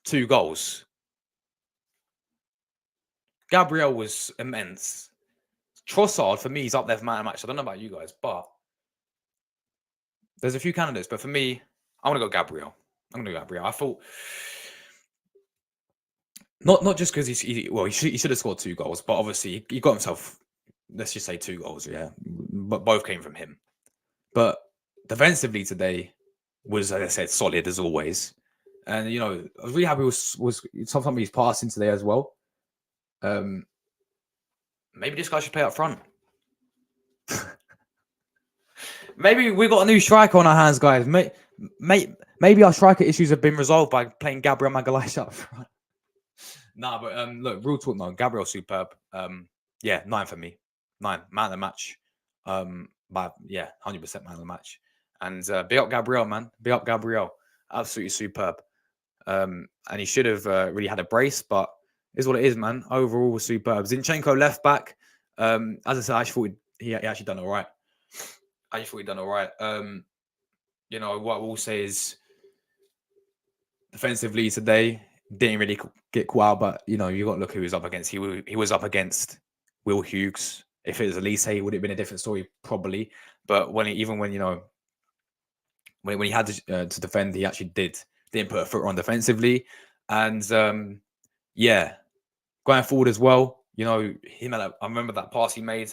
2 goals. Gabriel was immense. Trossard, for me, he's up there for man of the match. I don't know about you guys, but there's a few candidates. But for me, I'm going to go Gabriel. I thought... Not just because he should have scored 2 goals, but obviously he got himself, let's just say 2 goals, yeah. But both came from him. But defensively today was, as I said, solid as always. And I was really happy was something he's passing today as well. Maybe this guy should play up front. Maybe we got a new striker on our hands, guys. Maybe our striker issues have been resolved by playing Gabriel Magalhaes up front. Nah, but look, real talk, no. Gabriel's superb. 9 for me. 9, man of the match. But yeah, 100% man of the match. And big up Gabriel, man. Big up Gabriel. Absolutely superb. And he should have really had a brace, but is what it is, man. Overall, was superb. Zinchenko left back. As I said, I actually thought he actually done all right. What we'll say is defensively today, didn't really get caught out, but you got to look who he was up against. He was up against Will Hughes. If it was Elise, it would have been a different story, probably. But when he had to defend, he actually didn't put a foot on defensively. And going forward as well, I remember that pass he made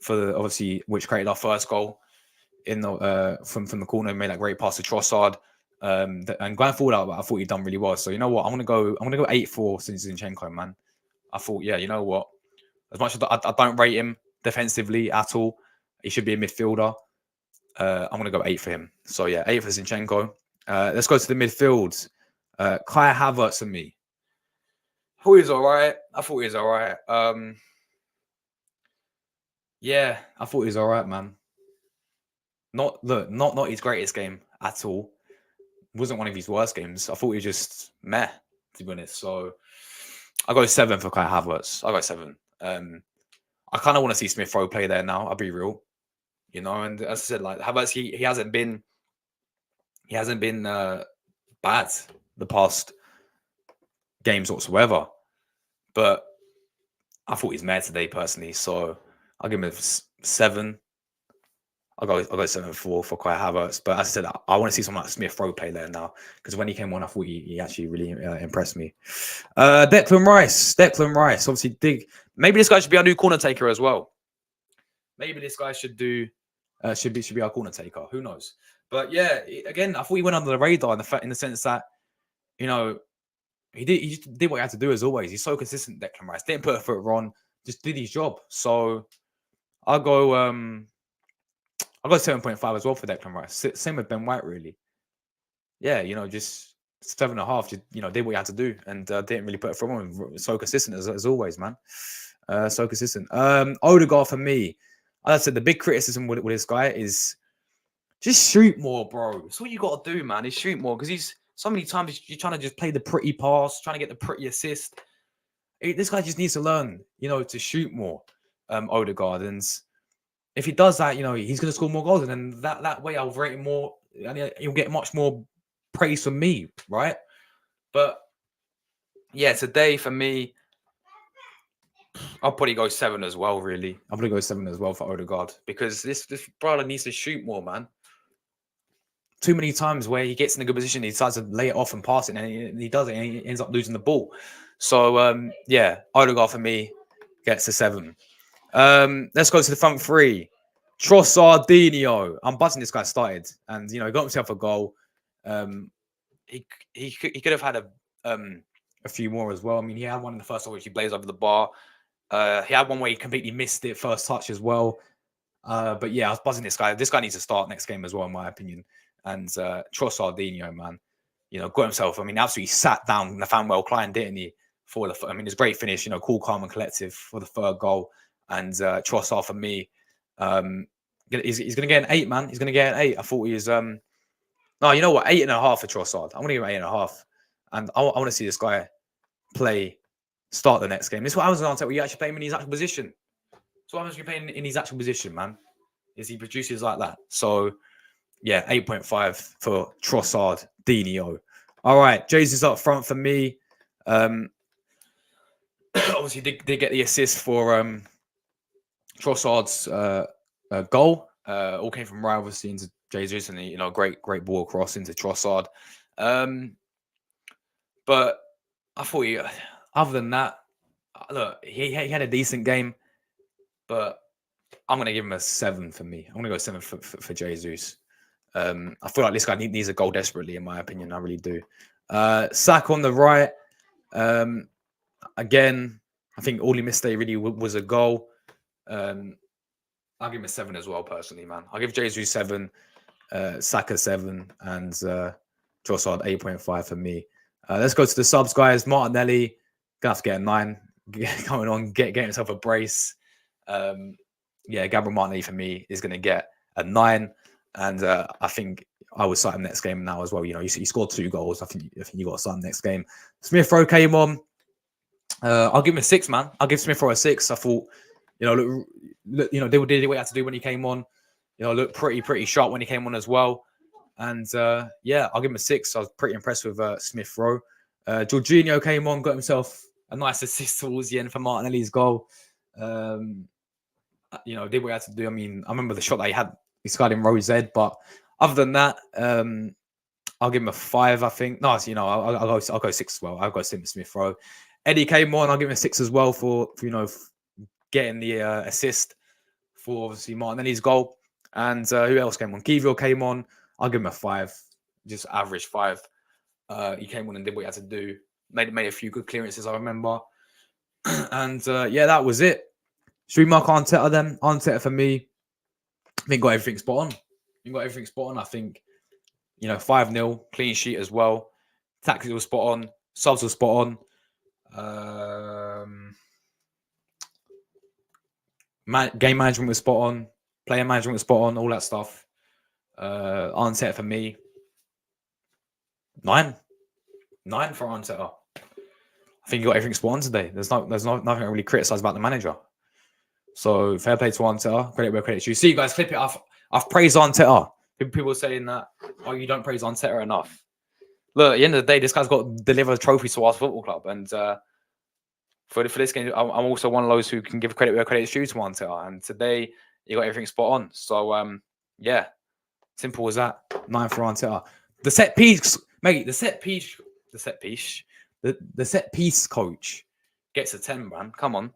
obviously which created our first goal in the from the corner. Made that great pass to Trossard. And going forward, I thought he'd done really well. So you know what, I'm gonna go 8 for Zinchenko, man. I thought, yeah, you know what, as much as I don't rate him defensively at all, he should be a midfielder. I'm gonna go 8 for him. So yeah, 8 for Zinchenko. Let's go to the midfield. Kai Havertz and me. I thought he was all right. Yeah, I thought he was all right, man. Not his greatest game at all. Wasn't one of his worst games. I thought he was just meh, to be honest. So I go 7 for Kai Havertz. I go 7. I kind of want to see Smith Rowe play there now. I'll be real, And as I said, like Havertz, he hasn't been bad the past games whatsoever. But I thought he's mad today personally, so I'll give him a 7. I'll go 7 for Kai Havertz. But as I said, I want to see someone like Smith Rowe play there now, because when he came on, I thought he actually really impressed me. Declan Rice, obviously maybe this guy should be our new corner taker as well. Maybe this guy should be our corner taker. Who knows? But yeah, again, I thought he went under the radar in the sense that he just did what he had to do as always. He's so consistent, Declan Rice. Didn't put a foot wrong, just did his job. So I'll go 7.5 as well for Declan Rice. Same with Ben White, really. Yeah, just 7.5. Just did what he had to do and didn't really put a foot wrong. So consistent as always, man. So consistent. Odegaard for me. As I said, the big criticism with this guy is just shoot more, bro. That's what you got to do, man. Is shoot more, because he's so many times you're trying to just play the pretty pass, trying to get the pretty assist. This guy just needs to learn, to shoot more. Odegaard, and if he does that, he's going to score more goals, and then that way I'll rate him more, and he'll get much more praise from me, right? But yeah, today for me, I'll probably go 7 as well. Really, I'm gonna go 7 as well for Odegaard, because this brother needs to shoot more, man. Too many times where he gets in a good position, he decides to lay it off and pass it, and he does it, and he ends up losing the ball. So yeah, Odegaard for me gets a 7. Let's go to the front three. Trossardinho. I'm buzzing this guy started, and he got himself a goal. He could have had a few more as well. I mean, he had one in the first half which he blazed over the bar. He had one where he completely missed it first touch as well. But yeah, I was buzzing this guy. This guy needs to start next game as well, in my opinion. And Trossardinho, man, got himself. I mean, absolutely sat down Nathaniel Klein, didn't he? For the, I mean, it's a great finish. Cool, calm, and collective for the third goal. And Trossard for me, he's going to get an 8, man. He's going to get an 8. I thought he was. No, you know what? 8.5 for Trossard. I'm going to give him 8.5. And I want to see this guy start the next game. This is what happens on where you actually play him in his actual position. So what happens when you play in his actual position, man? Is he produces like that? So yeah, 8.5 for Trossardinho. All right, Jesus up front for me. Obviously did get the assist for Trossard's goal. All came from Raya, obviously, into Jesus, and great ball across into Trossard. But I thought other than that, look, he had a decent game, but I'm gonna give him a 7 for me. I'm gonna go 7 for Jesus. I feel like this guy needs a goal desperately, in my opinion. I really do. Saka on the right. Again, I think all he missed there really was a goal. I'll give him a 7 as well, personally, man. I'll give Jesus 7, Saka 7, and Trossard 8.5 for me. Let's go to the subs, guys. Martinelli, gonna have to get a 9. Coming on, getting himself a brace. Yeah, Gabriel Martinelli for me is going to get a 9, and I think I would start him next game now as well. He scored 2 goals. I think you got to start him next game. Smith Rowe came on. I'll give him a 6, man. I'll give Smith Rowe a 6. I thought, look, they did what he had to do when he came on. Looked pretty sharp when he came on as well. And yeah, I'll give him a 6. I was pretty impressed with Smith Rowe. Jorginho came on, got himself a nice assist towards the end for Martinelli's goal. Did what he had to do. I mean, I remember the shot that he scored in Rose Ed, but other than that, I'll give him a 5, I think. No, I'll go 6 as well. I'll go Smith Rowe. Eddie came on, I'll give him a 6 as well for getting the assist for obviously Martinelli's goal. And who else came on? Givio came on. I'll give him a 5, just average 5. He came on and did what he had to do. Made a few good clearances, I remember. And yeah, that was it. Should we mark Arteta then? Arteta for me, I think got everything spot on. I think 5-0, clean sheet as well. Tactics was spot on. Subs was spot on. Game management was spot on. Player management was spot on. All that stuff. Arteta for me, 9 for Arteta. I think you got everything spot on today. There's nothing I really criticize about the manager. So fair play to Arteta. Credit where credit's due. See, you guys, clip it. I've praised Arteta. People saying that, you don't praise Arteta enough. Look, at the end of the day, this guy's got to deliver trophies to our football club. And for this game, I'm also one of those who can give credit where credit's due to Arteta. And today, you got everything spot on. So yeah, simple as that. 9 for Arteta. The set piece, mate. The set piece coach gets a 10, man. Come on.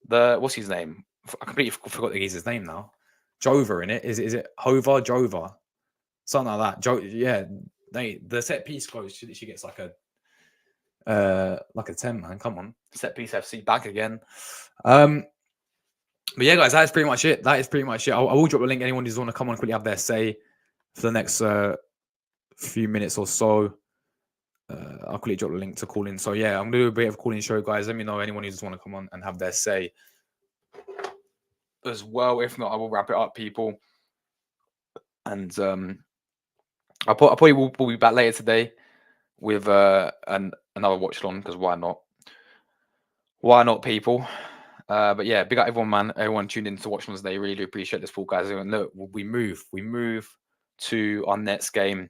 What's his name? I completely forgot the geezer's name now. Jova in it. Is it Hova? Jova? Something like that. Yeah. The set piece coach, she gets like a 10, man. Come on. Set piece FC back again. But yeah, guys, that is pretty much it. I will drop a link. Anyone who's want to come on quickly have their say for the next few minutes or so. I'll quickly drop the link to call in. So yeah, I'm gonna do a bit of calling show, guys. Let me know anyone who just want to come on and have their say as well. If not, I will wrap it up, people. And I probably will be back later today with another watch along, because why not? Why not, people? But yeah, big up everyone, man. Everyone tuned in to watch on today. Really do appreciate this, guys. And look, we move to our next game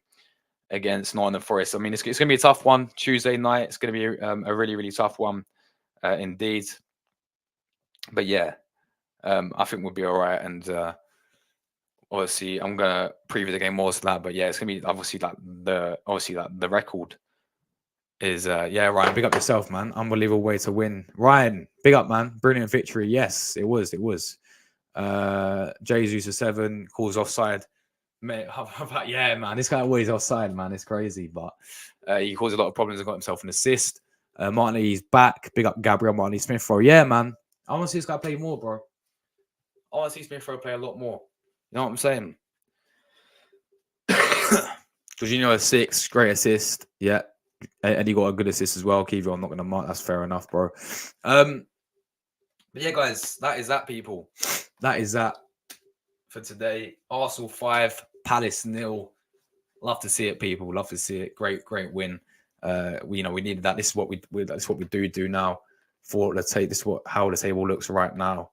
against Nottingham Forest. I mean, it's gonna be a tough one. Tuesday night. It's gonna be a really, really tough one, indeed. But yeah, I think we'll be all right. And obviously, I'm gonna preview the game more to that. But yeah, it's gonna be obviously like the record is yeah, Ryan, big up yourself, man. Unbelievable way to win. Ryan, big up, man. Brilliant victory. Yes, it was. Jesus a 7 calls offside. Mate, yeah, man. This guy always offside, man. It's crazy, but he caused a lot of problems and got himself an assist. Martinelli's back. Big up Gabriel Martinelli Smith Rowe. Yeah, man. I want to see this guy play more, bro. I want to see Smith Rowe play a lot more. You know what I'm saying? Because you know, a 6, great assist. Yeah. And he got a good assist as well. Kiwi, I'm not going to mark. That's fair enough, bro. But yeah, guys, that is that, people. That is that for today. Arsenal 5, Palace 0. Love to see it, people. Love to see it. Great win. We needed that. This is what we do now for the tape. This is how the table looks right now.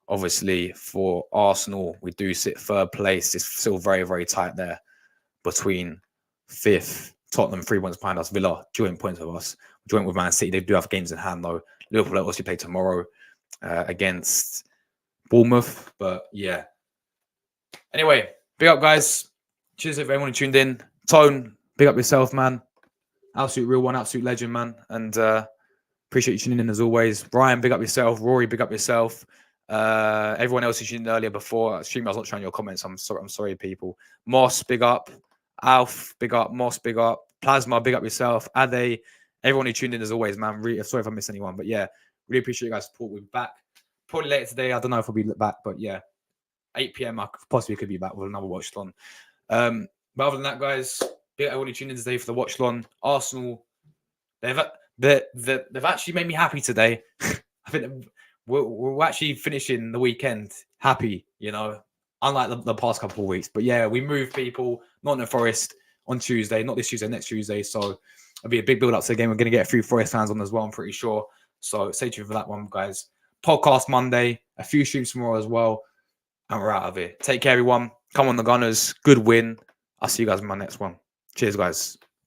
Obviously, for Arsenal, we do sit 3rd place. It's still very, very tight there between 5th. Tottenham 3 points behind us. Villa joint points with us. Joint with Man City. They do have games in hand though. Liverpool obviously play tomorrow against Bournemouth. But yeah. Anyway, big up, guys. Cheers if everyone who tuned in. Tone, big up yourself, man. Absolute real one, absolute legend, man. And appreciate you tuning in as always. Brian, big up yourself. Rory, big up yourself. Everyone else who tuned in earlier before. Stream, I was not showing your comments. I'm sorry, people. Moss, big up. Alf, big up. Moss, big up. Plasma, big up yourself. Ade, everyone who tuned in as always, man. Really, sorry if I missed anyone, but yeah, really appreciate you guys' support. We'll be back probably later today. I don't know if we'll be back, but yeah, 8 p.m. I possibly could be back with another watch-along. But other than that, guys, big up everyone who tuned in today for the watch-along. Arsenal, they've actually made me happy today. I think we're actually finishing the weekend happy, you know. Unlike the past couple of weeks. But yeah, we move, people. Nottingham Forest on Tuesday. Not this Tuesday, next Tuesday. So it'll be a big build-up to the game. We're going to get a few Forest fans on as well, I'm pretty sure. So stay tuned for that one, guys. Podcast Monday. A few streams tomorrow as well. And we're out of here. Take care, everyone. Come on, the Gunners. Good win. I'll see you guys in my next one. Cheers, guys.